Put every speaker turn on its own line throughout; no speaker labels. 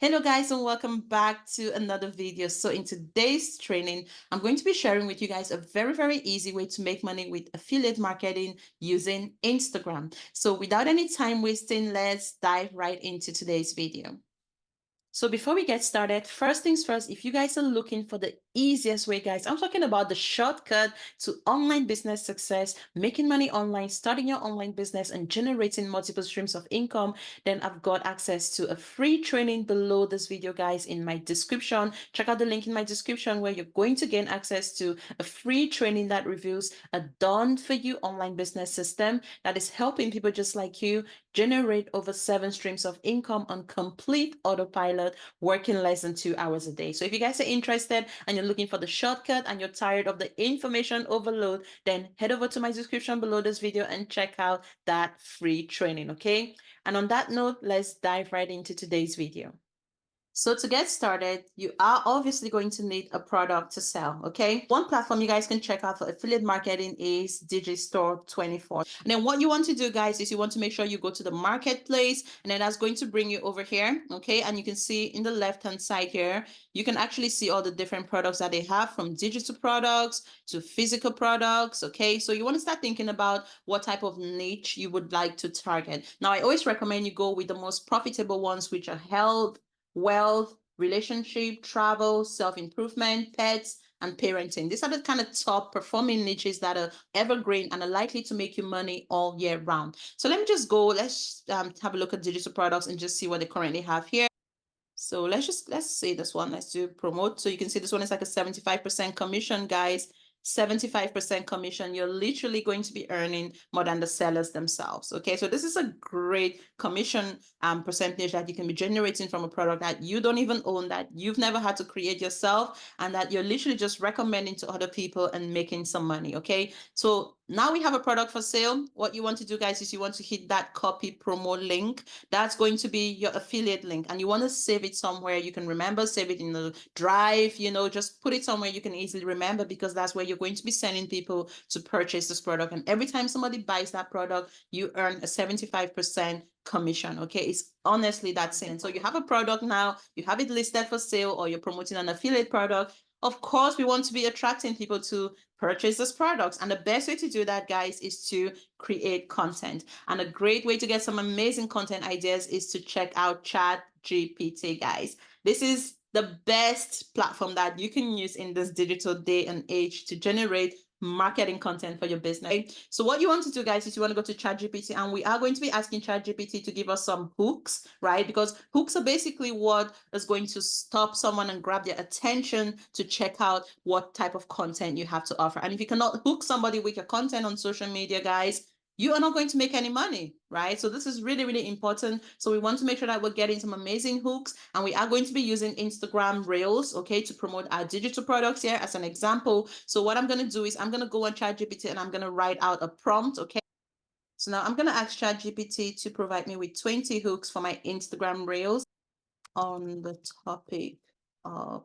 Hello guys and welcome back to another video. So in today's training, I'm going to be sharing with you guys a very easy way to make money with affiliate marketing using Instagram. So without any time wasting, let's dive right into today's video. So before we get started, first things first, if you guys are looking for the easiest way, guys, I'm talking about the shortcut to online business success, making money online, starting your online business and generating multiple streams of income, then I've got access to a free training below this video, guys, in my description. Check out the link in my description where you're going to gain access to a free training that reveals a done for you online business system that is helping people just like you generate over 7 streams of income on complete autopilot, working less than 2 hours a day. So if you guys are interested and you're looking for the shortcut and you're tired of the information overload, then head over to my description below this video and check out that free training, okay? And on that note, let's dive right into today's video. So to get started, you are obviously going to need a product to sell, okay? One platform you guys can check out for affiliate marketing is Digistore24. And then what you want to do, guys, is you want to make sure you go to the marketplace, and then that's going to bring you over here, okay? And you can see in the left-hand side here, you can actually see all the different products that they have, from digital products to physical products, okay? So you want to start thinking about what type of niche you would like to target. Now, I always recommend you go with the most profitable ones, which are health, wealth, relationship, travel, self-improvement, pets, and parenting. These are the kind of top performing niches that are evergreen and are likely to make you money all year round. So let me just go, let's have a look at digital products and just see what they currently have here. So let's say this one, let's do promote. So you can see this one is like a 75% commission, guys. 75% commission. You're literally going to be earning more than the sellers themselves. Okay, so this is a great commission percentage that you can be generating from a product that you don't even own, that you've never had to create yourself, and that you're literally just recommending to other people and making some money. Okay, so now we have a product for sale. What you want to do, guys, is you want to hit that copy promo link. That's going to be your affiliate link, and you want to save it somewhere you can remember. Save it in the drive, just put it somewhere you can easily remember, because that's where you're going to be sending people to purchase this product. And every time somebody buys that product, you earn a 75% commission. Okay, it's honestly that simple. So you have a product now, you have it listed for sale, or you're promoting an affiliate product. Of course, we want to be attracting people to purchase those products. And the best way to do that, guys, is to create content. And a great way to get some amazing content ideas is to check out ChatGPT, guys. This is the best platform that you can use in this digital day and age to generate marketing content for your business. Okay? So what you want to do, guys, is you want to go to ChatGPT, and we are going to be asking ChatGPT to give us some hooks, right? Because hooks are basically what is going to stop someone and grab their attention to check out what type of content you have to offer. And if you cannot hook somebody with your content on social media, guys, you are not going to make any money, right? So this is really important. So we want to make sure that we're getting some amazing hooks, and we are going to be using Instagram Reels, okay, to promote our digital products here as an example. So what I'm going to do is I'm going to go on ChatGPT and I'm going to write out a prompt, okay? So now I'm going to ask ChatGPT to provide me with 20 hooks for my Instagram Reels on the topic of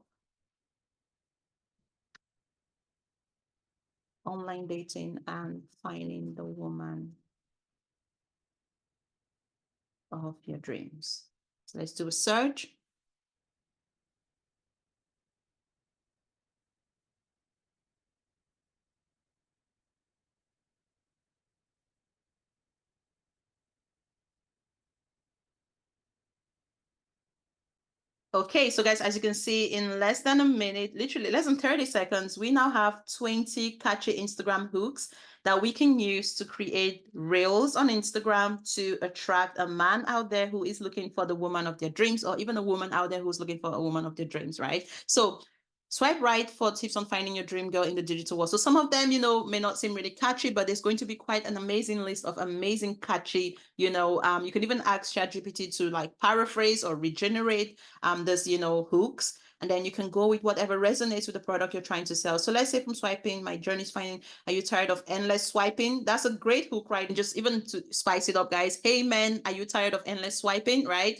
online dating and finding the woman of your dreams. So let's do a search. Okay, so guys, as you can see, in less than a minute, literally less than 30 seconds, we now have 20 catchy Instagram hooks that we can use to create reels on Instagram to attract a man out there who is looking for the woman of their dreams, or even a woman out there who's looking for a woman of their dreams, right? So swipe right for tips on finding your dream girl in the digital world. So some of them, may not seem really catchy, but there's going to be quite an amazing list of amazing catchy, you can even ask ChatGPT to like paraphrase or regenerate this, hooks. And then you can go with whatever resonates with the product you're trying to sell. So let's say from swiping, my journey is finding, are you tired of endless swiping? That's a great hook, right? And just even to spice it up, guys. Hey, men, are you tired of endless swiping, right?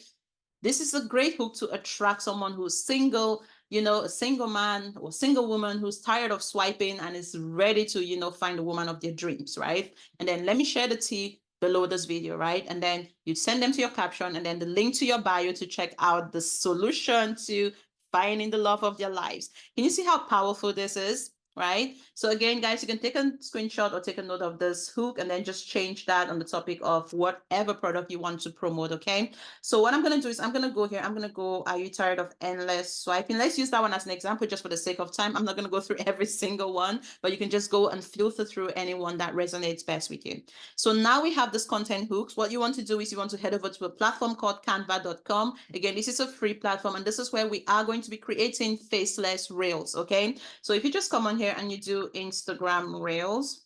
This is a great hook to attract someone who's single, a single man or single woman who's tired of swiping and is ready to, find the woman of their dreams, right? And then let me share the tea. below this video, right? And then you send them to your caption and then the link to your bio to check out the solution to finding the love of their lives. Can you see how powerful this is? Right? So again, guys, you can take a screenshot or take a note of this hook and then just change that on the topic of whatever product you want to promote, okay? So what I'm going to do is I'm going to go here. I'm going to go, are you tired of endless swiping? Let's use that one as an example just for the sake of time. I'm not going to go through every single one, but you can just go and filter through any one that resonates best with you. So now we have this content hooks. What you want to do is you want to head over to a platform called canva.com. Again, this is a free platform and this is where we are going to be creating faceless reels, okay? So if you just come on here and you do Instagram reels,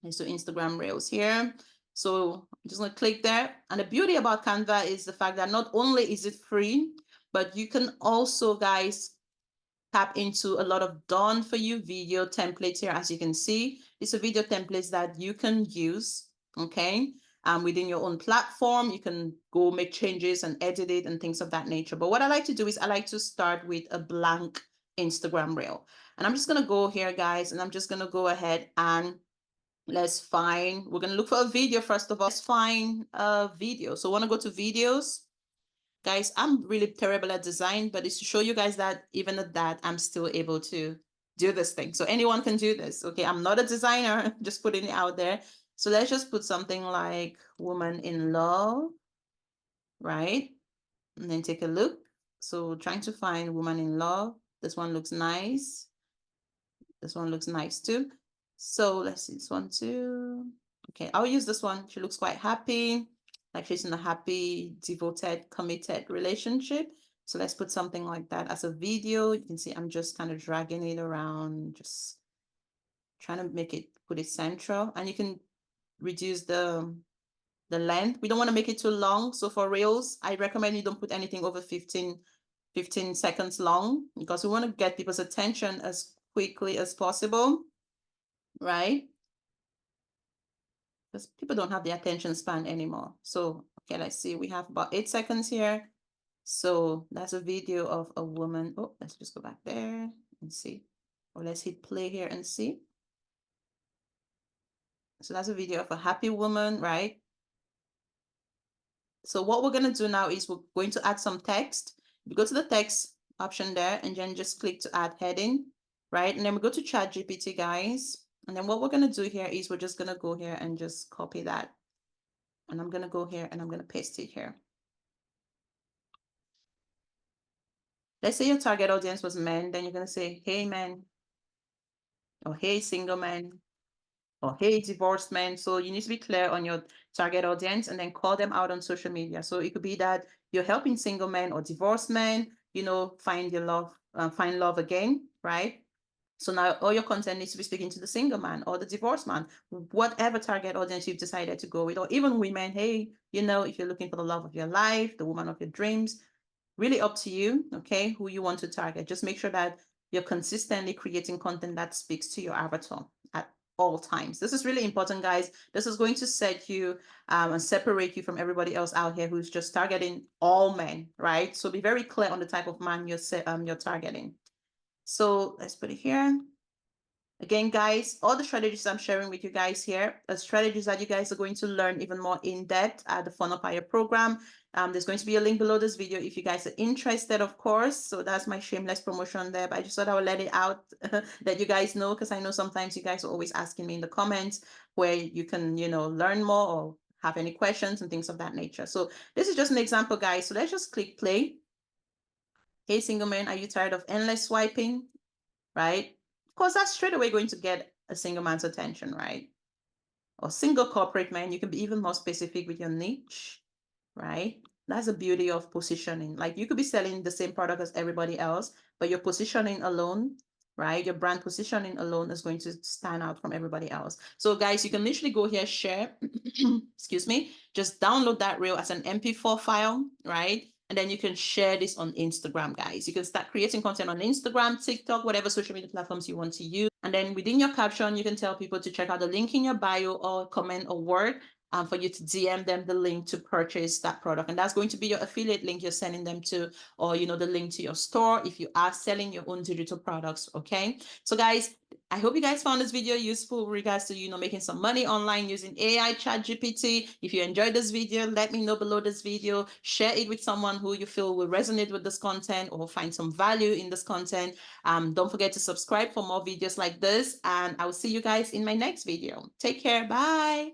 let's do Instagram reels here. So I'm just gonna click there. And the beauty about Canva is the fact that not only is it free, but you can also, guys, tap into a lot of done for you video templates here. As you can see, these are video templates that you can use, okay? Within your own platform, you can go make changes and edit it and things of that nature. But what I like to do is I like to start with a blank Instagram reel. And I'm just gonna go here, guys, and I'm just gonna go ahead and let's find, we're gonna look for a video first of all. Let's find a video. So I wanna go to videos. Guys, I'm really terrible at design, but it's to show you guys that even at that, I'm still able to do this thing. So anyone can do this, okay? I'm not a designer, just putting it out there. So let's just put something like woman in love, right? And then take a look. So trying to find woman in love. This one looks nice. This one looks nice too. So let's see this one too. Okay, I'll use this one. She looks quite happy, like she's in a happy, devoted, committed relationship. So let's put something like that as a video. You can see I'm just kind of dragging it around, just trying to make it, put it central. And you can reduce the length. We don't want to make it too long. So for reels, I recommend you don't put anything over 15 seconds long because we want to get people's attention as quickly as possible, right? Because people don't have the attention span anymore. So, okay, let's see. We have about 8 seconds here. So that's a video of a woman. Oh, let's just go back there and see. Or let's hit play here and see. So that's a video of a happy woman, right? So what we're going to do now is we're going to add some text. We go to the text option there and then just click to add heading, right? And then we go to ChatGPT, guys. And then what we're going to do here is we're just going to go here and just copy that. And I'm going to go here and I'm going to paste it here. Let's say your target audience was men, then you're going to say, hey, men, or hey, single men, or hey, divorced men. So you need to be clear on your target audience and then call them out on social media. So it could be that you're helping single men or divorced men, you know, find your love, find love again, right? So now all your content needs to be speaking to the single man or the divorced man, whatever target audience you've decided to go with, or even women. Hey, you know, if you're looking for the love of your life, the woman of your dreams, really up to you, okay, who you want to target. Just make sure that you're consistently creating content that speaks to your avatar at all times. This is really important, guys. This is going to set you and separate you from everybody else out here who's just targeting all men, right? So be very clear on the type of man you're targeting. So let's put it here. Again, guys, all the strategies I'm sharing with you guys here are strategies that you guys are going to learn even more in depth at the Funnel Fire program. There's going to be a link below this video if you guys are interested, of course. So that's my shameless promotion there. But I just thought I would let it out that you guys know, because I know sometimes you guys are always asking me in the comments where you can, you know, learn more or have any questions and things of that nature. So this is just an example, guys. So let's just click play. Hey, single man, are you tired of endless swiping? Right? Of course, that's straight away going to get a single man's attention, right? Or single corporate man. You can be even more specific with your niche, right? That's the beauty of positioning. Like you could be selling the same product as everybody else, but your positioning alone, right? Your brand positioning alone is going to stand out from everybody else. So guys, you can literally go here, share, excuse me, just download that reel as an MP4 file, right? And then you can share this on Instagram, guys. You can start creating content on Instagram, TikTok, whatever social media platforms you want to use. And then within your caption, you can tell people to check out the link in your bio or comment a word for you to DM them the link to purchase that product. And that's going to be your affiliate link you're sending them to, or, the link to your store if you are selling your own digital products. Okay. So guys, I hope you guys found this video useful with regards to, making some money online using AI chat GPT. If you enjoyed this video, let me know below this video. Share it with someone who you feel will resonate with this content or find some value in this content. Don't forget to subscribe for more videos like this, and I will see you guys in my next video. Take care. Bye.